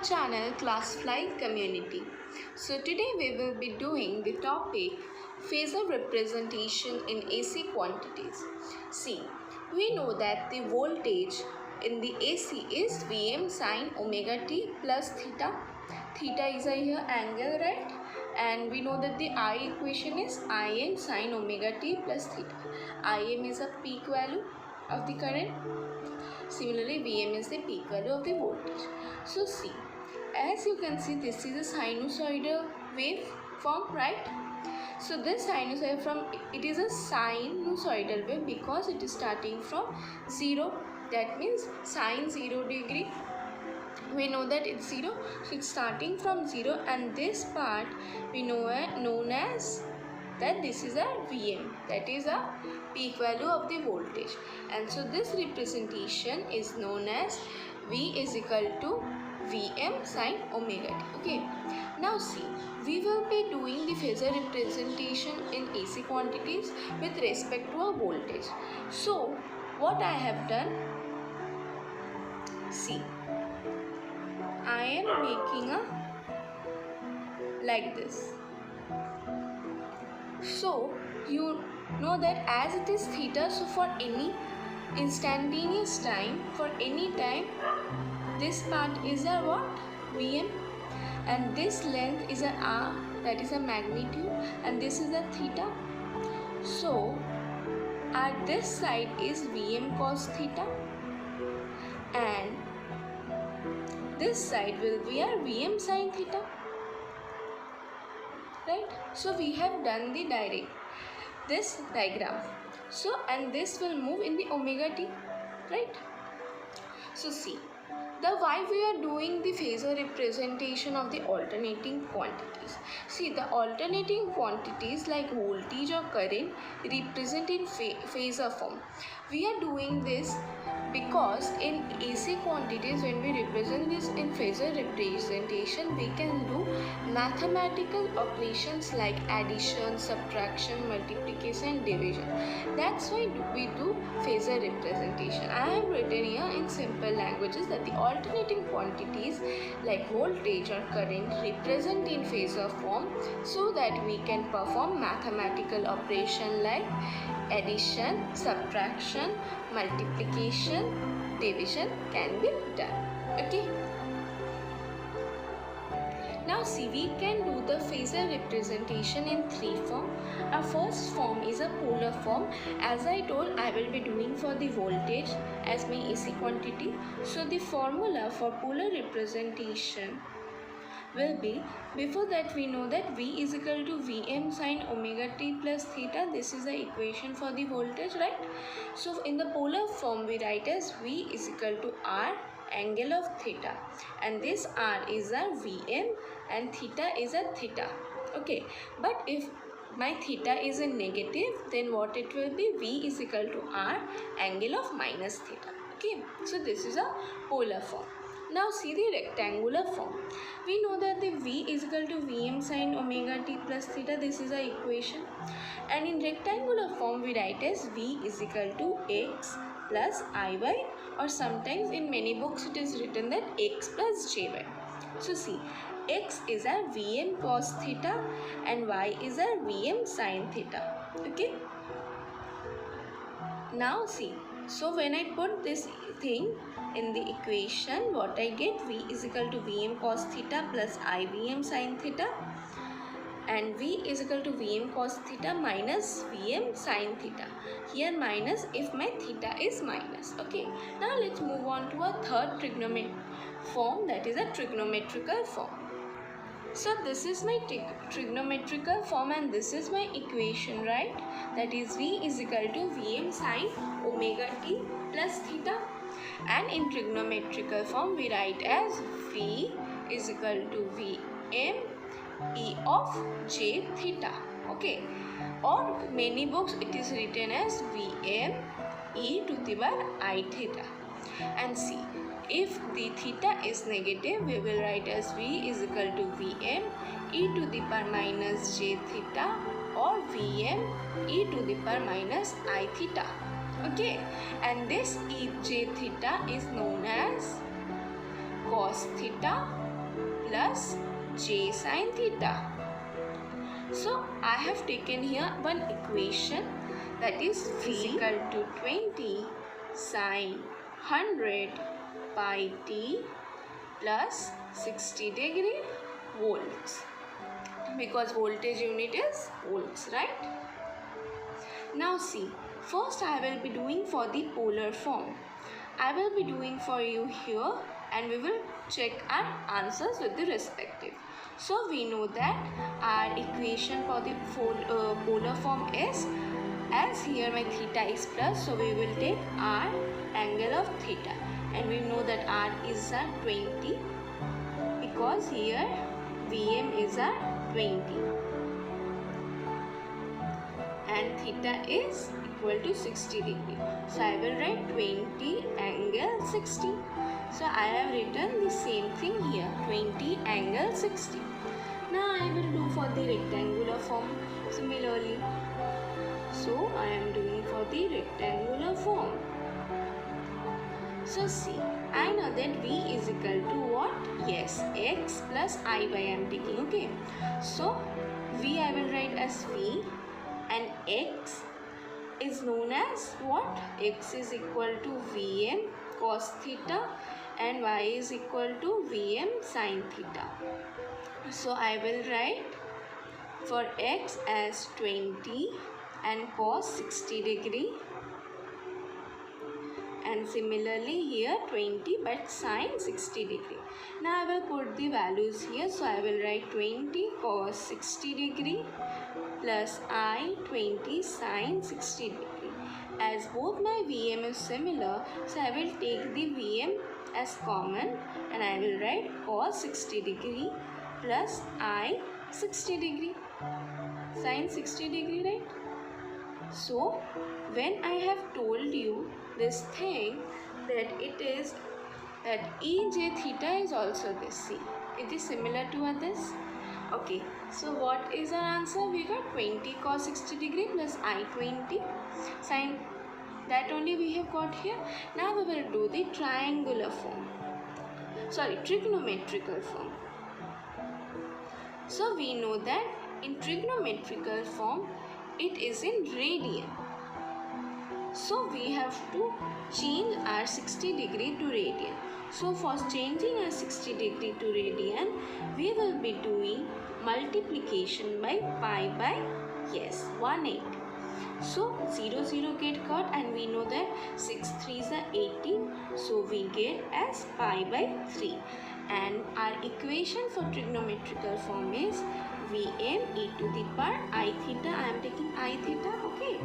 channel Classfly Community. So today we will be doing the topic phasor representation in AC quantities. See, we know that the voltage in the AC is Vm sine omega t plus theta. Theta is a here angle, right? And we know that the I equation is Im sine omega t plus theta. Im is a peak value of the current. Similarly, Vm is the peak value of the voltage. So see, as you can see, this is a sinusoidal wave form, right? So this sinusoidal it is a sinusoidal wave because it is starting from 0. That means sine 0 degree. We know that it's 0, so it's starting from 0, and this part we know known as that this is a Vm, that is a peak value of the voltage, and so this representation is known as V is equal to Vm sine omega t. Okay, now see, we will be doing the phasor representation in AC quantities with respect to a voltage. So what I have done, see, I am making a like this. So you know that as it is theta, so for any instantaneous time, for any time, this part is a what? Vm, and this length is a r, that is a magnitude, and this is a theta. So at this side is Vm cos theta, and this side will be our Vm sin theta, right? So we have done the this diagram. So and this will move in the omega t, right? So see, why we are doing the phasor representation of the alternating quantities. See, the alternating quantities like voltage or current represent in phasor form. We are doing this because in AC quantities, when we represent this in phasor representation, we can do mathematical operations like addition, subtraction, multiplication, division. That's why we do phasor representation. I have written here in simple languages that the alternating quantities like voltage or current represent in phasor form so that we can perform mathematical operation like addition, subtraction, multiplication, division can be done. Okay. Now see, we can do the phasor representation in 3 forms. Our first form is a polar form. As I told, I will be doing for the voltage as my AC quantity. So the formula for polar representation will be, before that we know that V is equal to Vm sine omega t plus theta. This is the equation for the voltage, right? So in the polar form we write as V is equal to R angle of theta, and this R is a Vm and theta is a theta. Okay, but if my theta is a negative, then what it will be? V is equal to R angle of minus theta. Okay, so this is a polar form. Now see the rectangular form. We know that the V is equal to Vm sine omega t plus theta. This is the equation. And in rectangular form we write as V is equal to x plus iy, or sometimes in many books it is written that x plus jy. So see, x is a Vm cos theta and y is a Vm sin theta. Okay. Now see, so when I put this thing in the equation, what I get? V is equal to Vm cos theta plus I Vm sin theta, and V is equal to Vm cos theta minus Vm sin theta. Here minus if my theta is minus. Okay. Now let's move on to a third trigonometric form, that is a trigonometrical form. So this is my trigonometrical form and this is my equation, right? That is V is equal to Vm sine omega t plus theta. And in trigonometrical form we write as V is equal to Vm e of j theta. Okay, or many books it is written as Vm e to the power I theta. And see, if the theta is negative, we will write as V is equal to Vm e to the power minus j theta, or Vm e to the power minus I theta. Okay, and this e j theta is known as cos theta plus j sine theta. So I have taken here one equation, that is V is equal to 20 sine 100 pi t plus 60 degree volts, because voltage unit is volts, right? Now see, first I will be doing for the polar form. I will be doing for you here, and we will check our answers with the respective. So we know that our equation for the polar form is, as here my theta is plus, so we will take r angle of theta, and we know that r is a 20 because here Vm is a 20 and theta is equal to 60 degree. So I will write 20 angle 60. So I have written the same thing here, 20 angle 60. Now I will do for the rectangular form similarly. So I am doing for the rectangular form. So see, I know that V is equal to what? Yes, x plus I by I am taking, okay. So V I will write as V, and x is known as what? X is equal to Vm cos theta and y is equal to Vm sin theta. So I will write for x as 20 and cos 60 degree, and similarly here 20 but sin 60 degree. Now I will put the values here. So I will write 20 cos 60 degree plus I 20 sin 60 degree. As both my Vm is similar, so I will take the Vm as common, and I will write cos 60 degree plus I 60 degree sin 60 degree, right? So when I have told you this thing, that it is that Ej theta is also this, see, it is similar to this. Okay, so what is our answer? We got 20 cos 60 degree plus I 20 sin, that only we have got here. Now we will do the triangular form, sorry, trigonometrical form. So we know that in trigonometrical form it is in radian. So we have to change our 60 degree to radian. So for changing our 60 degree to radian, we will be doing multiplication by pi by, yes, 180. So 0 0 get cut, and we know that 6 3s are 18. So we get as pi by 3. And our equation for trigonometrical form is Vm e to the power I theta. I am taking I theta, okay.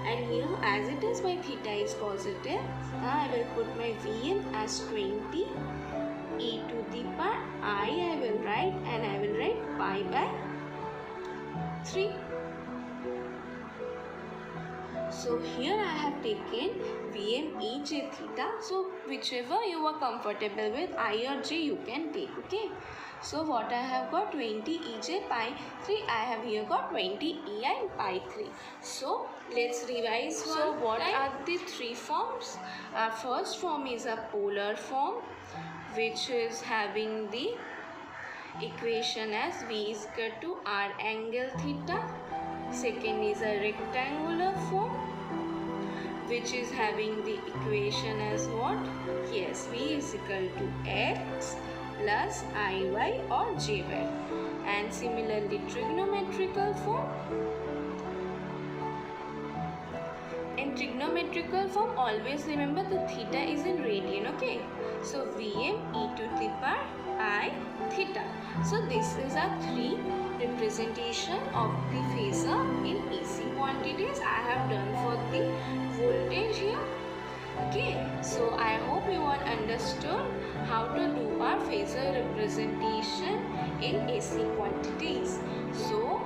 And here as it is my theta is positive, I will put my Vm as 20 e to the power I will write, and I will write pi by 3. So here I have taken Vm Ej theta. So whichever you are comfortable with, I or J you can take, okay. So what I have got 20 Ej pi 3, I have here got 20 Ei pi 3. So let's revise. So what are the three forms? Our first form is a polar form, which is having the equation as V is equal to R angle theta. Second is a rectangular form, which is having the equation as what? Yes, V is equal to X plus Iy or Jy. And similarly trigonometrical form. In trigonometrical form, always remember the theta is in radian, okay? So Vm e to the power I theta. So this is our three representation of the phasor in AC quantities. I have done for the voltage here. Okay, so I hope you all understood how to do our phasor representation in AC quantities. So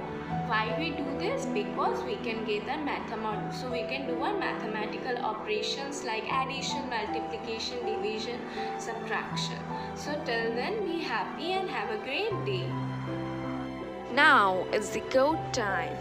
why we do this? Because we can get the mathematical, so we can do our mathematical operations like addition, multiplication, division, subtraction. So till then, be happy and have a great day. Now is the code time.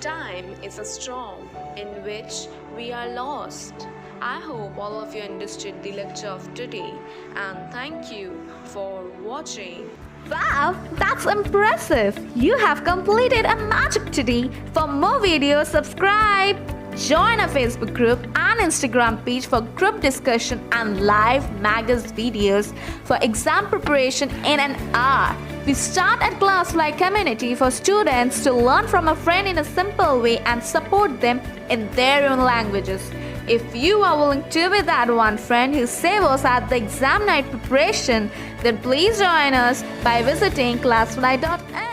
Time is a storm in which we are lost. I hope all of you understood the lecture of today, and thank you for watching. Wow, that's impressive! You have completed a magic today. For more videos, subscribe. Join our Facebook group and Instagram page for group discussion and live magazine videos for exam preparation in an hour. We start at Classfly community for students to learn from a friend in a simple way and support them in their own languages. If you are willing to be that one friend who saves us at the exam night preparation, then please join us by visiting classfly.in.